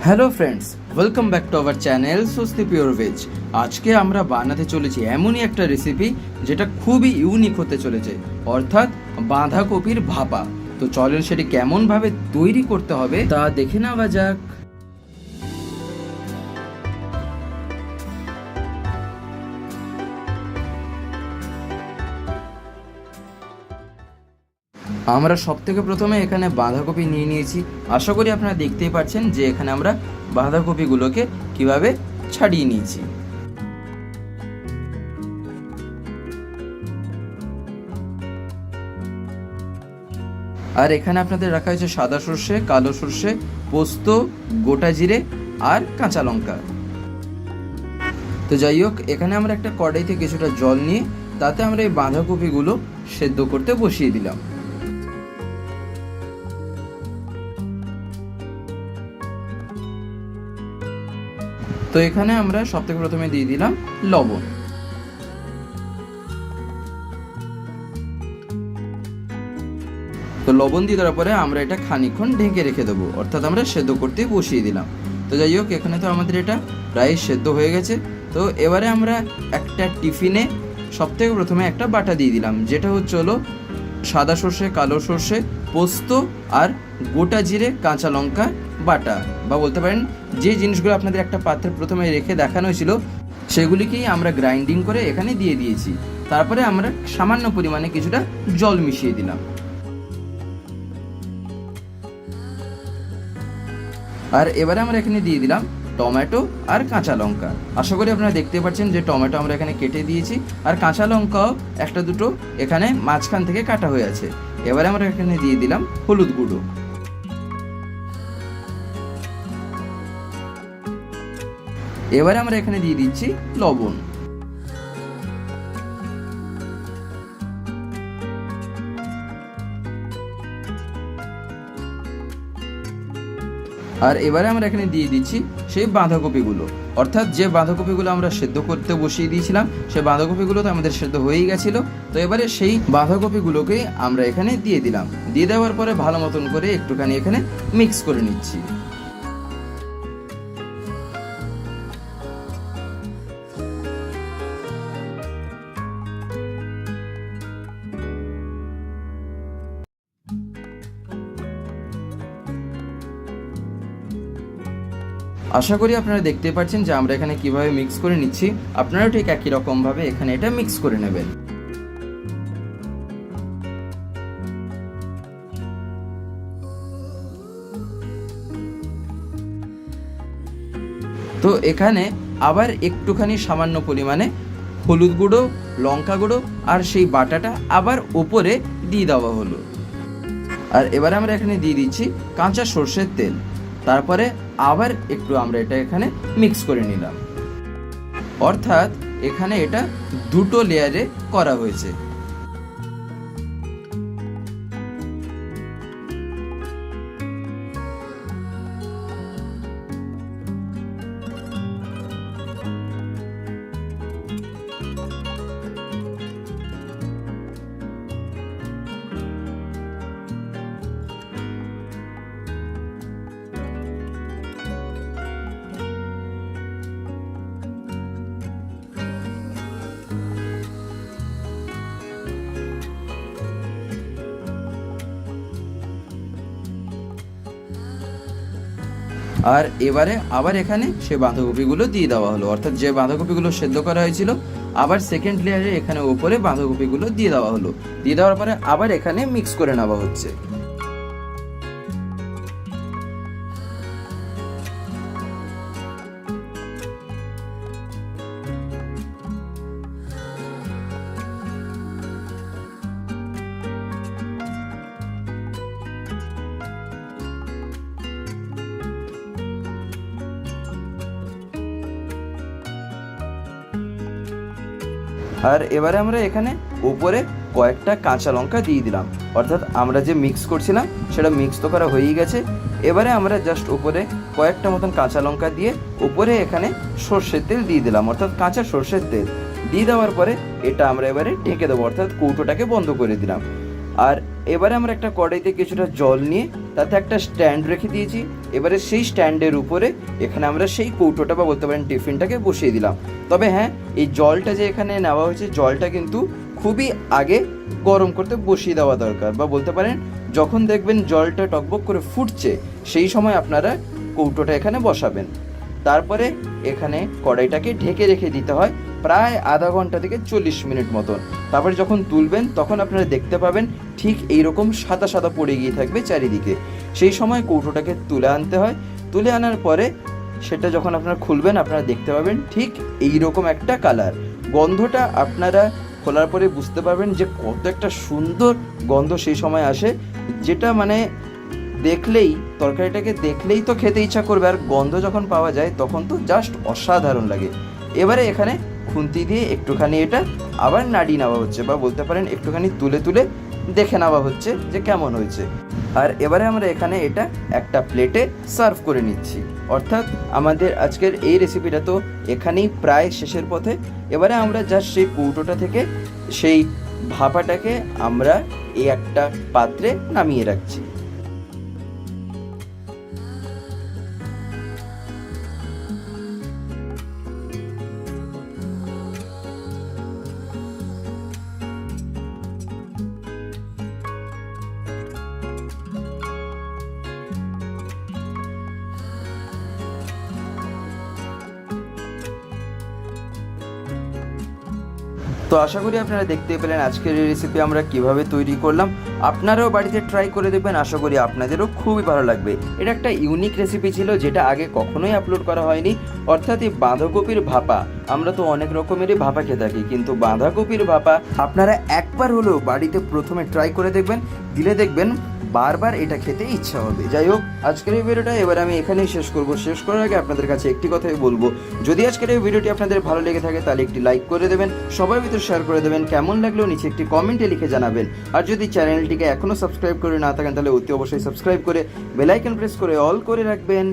Hello friends, welcome back to our channel Susti pure veg. আজকে আমরা বানাতে চলেছি এমনই একটা রেসিপি যেটা খুবই ইউনিক হতে চলেছে, অর্থাৎ বাঁধাকপির ভাপা। তো চলেন সেটি কেমনভাবে তৈরি করতে হবে তা দেখে নেওয়া যাক। আমরা সবথেকে প্রথমে এখানে বাঁধাকপি নিয়ে নিয়েছি। আশা করি আপনারা দেখতেই পাচ্ছেন যে এখানে আমরা বাঁধাকপিগুলোকে কিভাবে ছাড়িয়ে নিয়েছি। আর এখানে আপনাদের রাখা হয়েছে সাদা সর্ষে, কালো সর্ষে, পোস্ত, গোটা জিরে আর কাঁচা লঙ্কা। তো যাই হোক, এখানে আমরা একটা কড়াইতে কিছুটা জল নিয়ে তাতে আমরা এই বাঁধাকপিগুলো সেদ্ধ করতে বসিয়ে দিলাম। তো এখানে আমরা সবথেকে প্রথমে দিয়ে দিলাম লবণ। তো লবণ দিয়ে দেওয়ার পরে আমরা এটা খানিকক্ষণ ঢেকে রেখে দেবো, অর্থাৎ আমরা সেদ্ধ করতে বসিয়ে দিলাম। তো যাই হোক, এখানে তো আমাদের এটা প্রায় সেদ্ধ হয়ে গেছে। তো এবারে আমরা একটা টিফিনে সবথেকে প্রথমে একটা বাটা দিয়ে দিলাম, যেটা হচ্ছে হলো সাদা সর্ষে, কালো সর্ষে, পোস্ত আর গোটা জিরে, কাঁচা লঙ্কা বাটা, বা বলতে পারেন যে জিনিসগুলো আপনাদের একটা পাত্রে প্রথমে রেখে দেখানো হয়েছিল সেগুলিকেই আমরা গ্রাইন্ডিং করে এখানে দিয়ে দিয়েছি। তারপরে আমরা সামান্য পরিমাণে কিছুটা জল মিশিয়ে দিলাম। আর এবারে আমরা এখানে দিয়ে দিলাম টমেটো আর কাঁচা লঙ্কা। আশা করি আপনারা দেখতে পাচ্ছেন যে টমেটো আমরা এখানে কেটে দিয়েছি, আর কাঁচা লঙ্কাও একটা দুটো এখানে মাঝখান থেকে কাটা হয়ে আছে। এবারে আমরা এখানে দিয়ে দিলাম হলুদ গুঁড়ো। এবারে আমরা এখানে দিয়ে দিচ্ছি লবণ। আর এবারে আমরা এখানে দিয়ে দিচ্ছি সেই বাঁধাকপিগুলো, অর্থাৎ যে বাঁধাকপিগুলো আমরা সেদ্ধ করতে বসিয়ে দিয়েছিলাম সেই বাঁধাকপিগুলো তো আমাদের সেদ্ধ হয়েই গেছিলো। তো এবারে সেই বাঁধাকপিগুলোকেই আমরা এখানে দিয়ে দিলাম। দিয়ে দেওয়ার পরে ভালো মতন করে একটুখানি এখানে মিক্স করে নিচ্ছি। আশা করি আপনারা দেখতে পাচ্ছেন যে আমরা এখানে কিভাবে মিক্স করে নিচ্ছি। আপনারাও ঠিক একই রকমভাবে এখানে এটা মিক্স করে নেবেন। তো এখানে আবার একটুখানি সামান্য পরিমাণে হলুদ গুঁড়ো, লঙ্কা গুঁড়ো আর সেই বাটাটা আবার ওপরে দিয়ে দেওয়া হলো। আর এবারে আমরা এখানে দিয়ে দিচ্ছি কাঁচা সর্ষের তেল। তারপরে আবার একটু আমরা এটা এখানে মিক্স করে নিলাম, অর্থাৎ এখানে এটা দুটো লেয়ারে করা হয়েছে। আর এবারে আবার এখানে সে বাঁধাকপিগুলো দিয়ে দেওয়া হলো, অর্থাৎ যে বাঁধাকপিগুলো সেদ্ধ করা হয়েছিল আবার সেকেন্ড লেয়ারে এখানে উপরে বাঁধাকপিগুলো দিয়ে দেওয়া হলো। দিয়ে দেওয়ার পরে আবার এখানে মিক্স করে নেওয়া হচ্ছে। আর এবারে আমরা এখানে উপরে কয়েকটা কাঁচা লঙ্কা দিয়ে দিলাম, অর্থাৎ আমরা যে মিক্স করছিলাম সেটা মিক্স তো করা হয়েই গেছে। এবারে আমরা জাস্ট উপরে কয়েকটা মতন কাঁচা লঙ্কা দিয়ে উপরে এখানে সর্ষের তেল দিয়ে দিলাম, অর্থাৎ কাঁচা সর্ষের তেল দিয়ে দেওয়ার পরে এটা আমরা এবারে ঢেকে দেবো, অর্থাৎ কৌটোটাকে বন্ধ করে দিলাম। আর এবারে আমরা একটা কড়াইতে কিছুটা জল নিয়ে তাতে একটা স্ট্যান্ড রেখে দিয়েছি। এবারে সেই স্ট্যান্ডের উপরে এখানে আমরা সেই কৌটোটা বা বলতে পারেন টিফিনটাকে বসিয়ে দিলাম। তবে হ্যাঁ, এই জলটা যে এখানে নেওয়া হয়েছে, জলটা কিন্তু খুবই আগে গরম করতে বসিয়ে দেওয়া দরকার, বা বলতে পারেন যখন দেখবেন জলটা টকবক করে ফুটছে সেই সময় আপনারা কৌটোটা এখানে বসাবেন। তারপরে এখানে কড়াইটাকে ঢেকে রেখে দিতে হয় প্রায় আধা ঘন্টা থেকে 40 মিনিট মতন। তারপরে যখন তুলবেন তখন আপনারা দেখতে পাবেন ঠিক এইরকম সাদা সাদা পড়ে গিয়ে থাকবে চারিদিকে। সেই সময় কৌটোটাকে তুলে আনতে হয়। তুলে আনার পরে সেটা যখন আপনারা খুলবেন আপনারা দেখতে পাবেন ঠিক এইরকম একটা কালার। গন্ধটা আপনারা খোলার পরে বুঝতে পারবেন যে কত একটা সুন্দর গন্ধ সেই সময় আসে, যেটা মানে দেখলেই, তরকারিটাকে দেখলেই তো খেতে ইচ্ছা করবে, আর গন্ধ যখন পাওয়া যায় তখন তো জাস্ট অসাধারণ লাগে। এবারে এখানে খুন্তি দিয়ে একটুখানি এটা আবার নাড়িয়ে নেওয়া হচ্ছে, বা বলতে পারেন একটুখানি তুলে তুলে দেখে নেওয়া হচ্ছে যে কেমন হয়েছে। আর এবারে আমরা এখানে এটা একটা প্লেটে সার্ভ করে নিচ্ছি। অর্থাৎ আমাদের আজকের এই রেসিপিটা তো এখানেই প্রায় শেষের পথে। এবারে আমরা জাস্ট সেই কৌটোটা থেকে সেই ভাপাটাকে আমরা এই একটা পাত্রে নামিয়ে রাখছি। তো আশা করি আপনারা দেখতে পেলেন আজকের এই রেসিপি আমরা কিভাবে তৈরি করলাম। আপনারাও বাড়িতে ট্রাই করে দেখবেন, আশা করি আপনাদেরও খুবই ভালো লাগবে। এটা একটা ইউনিক রেসিপি ছিল যেটা আগে কখনোই আপলোড করা হয়নি। অর্থাৎ এই বাঁধাকপির ভাপা, আমরা তো অনেক রকমেরই ভাপা খেয়ে থাকি, কিন্তু বাঁধাকপির ভাপা আপনারা একবার হলেও বাড়িতে প্রথমে ট্রাই করে দেখবেন, দিলে দেখবেন বারবার এটা খেতে ইচ্ছা হবে। যাই হোক, আজকের এই ভিডিওটা এবার আমি এখানেই শেষ করব। শেষ করার আগে আপনাদের কাছে একটি কথাই বলবো, যদি আজকের এই ভিডিওটি আপনাদের ভালো লেগে থাকে তাহলে একটি লাইক করে দেবেন, সবার ভিতরে শেয়ার করে দেবেন, কেমন লাগলো নিচে একটি কমেন্টে লিখে জানাবেন। আর যদি চ্যানেলটিকে এখনও সাবস্ক্রাইব করে না থাকেন তাহলে অতি অবশ্যই সাবস্ক্রাইব করে বেল আইকন প্রেস করে অল করে রাখবেন।